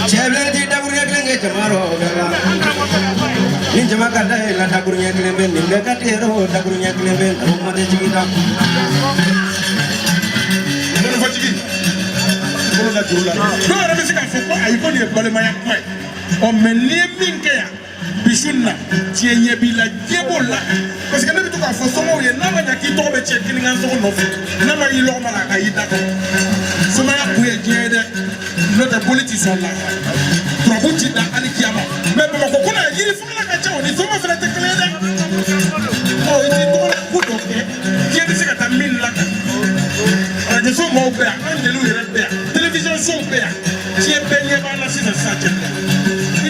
Chevrolet, ni jama kanda la takurunya kilembe ni beka tero takurunya kilembe rumah de jigita kono fajigi kono la jurula no ara be sika fo ay ko ni bale maya mai o melie minkeya bisunna tienye bila jebola parce que ne to ka fo somo ye na ma nyaki to be che kilinga so no fu na ma yilo mala ka yita ko so ma ya ku ye jede no the politician la trobuti da alikiama me be ko kuna yiri fu la ka chawo ni so ma fere te kleda o iti to la ku do ke ye bi sika ta min la ka radio so mo be an de lu yere be television so be ti e benye ba na sisa sa che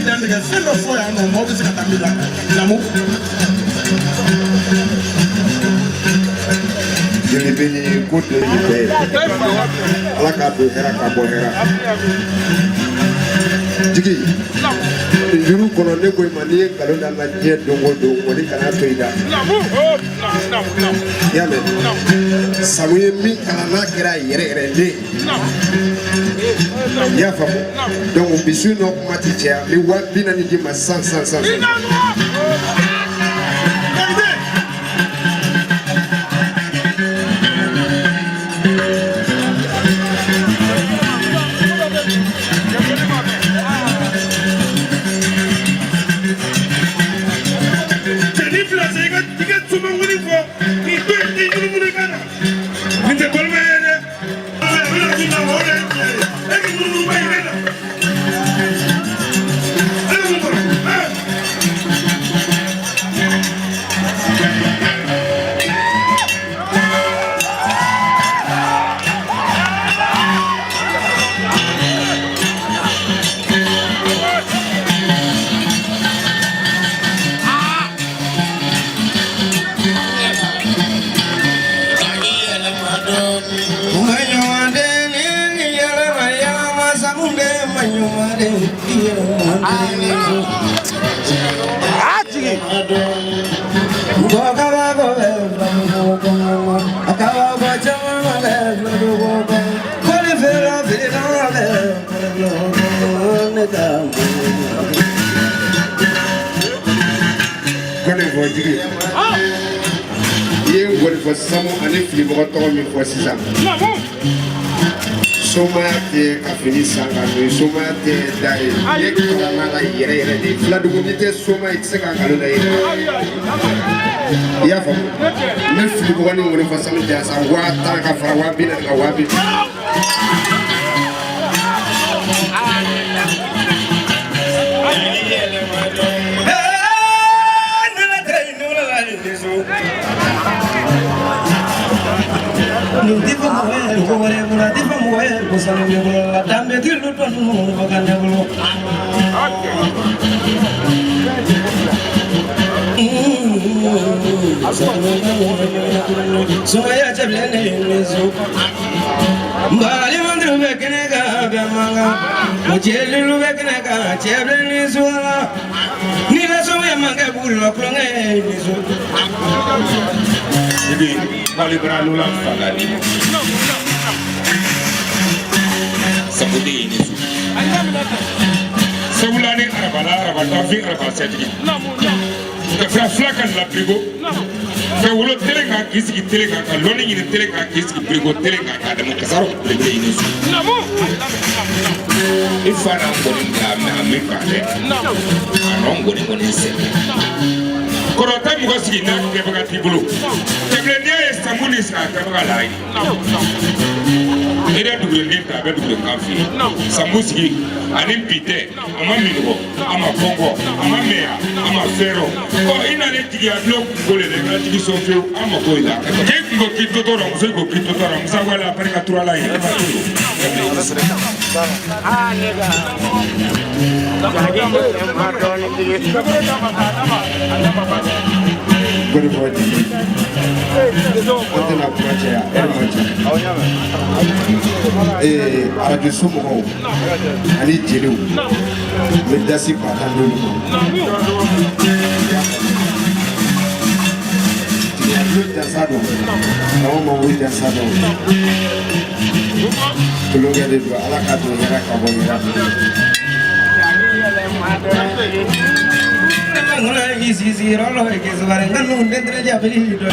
dan de sen no fo ya no mo be sika ta min la mo Jadi bini kudu ibe. Ala kado hera kabo hera. Jigi. Juru kono ne ko mani kalau dan la je dongo dongo ni kana to ida. Ya me. Samuye mi kana na kira yere de. Ya fa. Donc bisu no mati tia li wa bina ni di ma san. Somate kafini sanga no somate dai yekra na la yere di fladugite soma itseka kalona yere ya fa me flibo wani ngone fa samu jasa wata ka fara wabi na ka wabi Tipo moer, gore tipo moer, cosa no me la dame di luto no baganda bolo. So ya chablene nezo. Mbali mandru bekenega gamanga. Mujelu bekenega chablene zuala. Ni la so ya manga bulo klonge nezo. Jadi bali beranu lang pagani. Sabudi ini. Sebulani araba tafi araba sejigi. Ka flakan la prigo. Ka wolo telenga kisiki telenga ka loni ni telenga kisiki prigo telenga ka da mukasaro prigo ini. Ifana ngoni ngame ameka le. Ngoni ngoni se. Korota mugosigi na kebaga tibulu. Teblenia estamuni sa kebaga lai. Ida duguleni ta be dugule kafi. Samusigi anin pite, ama mingo, ama kongo, ama mea, ama fero. Ko ina le tigi adlo gole le na tigi sofio ama koida. Ke ngo kitotoro, muso go kitotoro, musa wala parika turala ina batulu. Ah nega. Good morning. Antena kuacha radio somo ani jelu medasi patando dia dançado não mau dançado keluarga de dua ala kado era kabonira ngala isi si rolo ke sabare nganu ndendre jabri do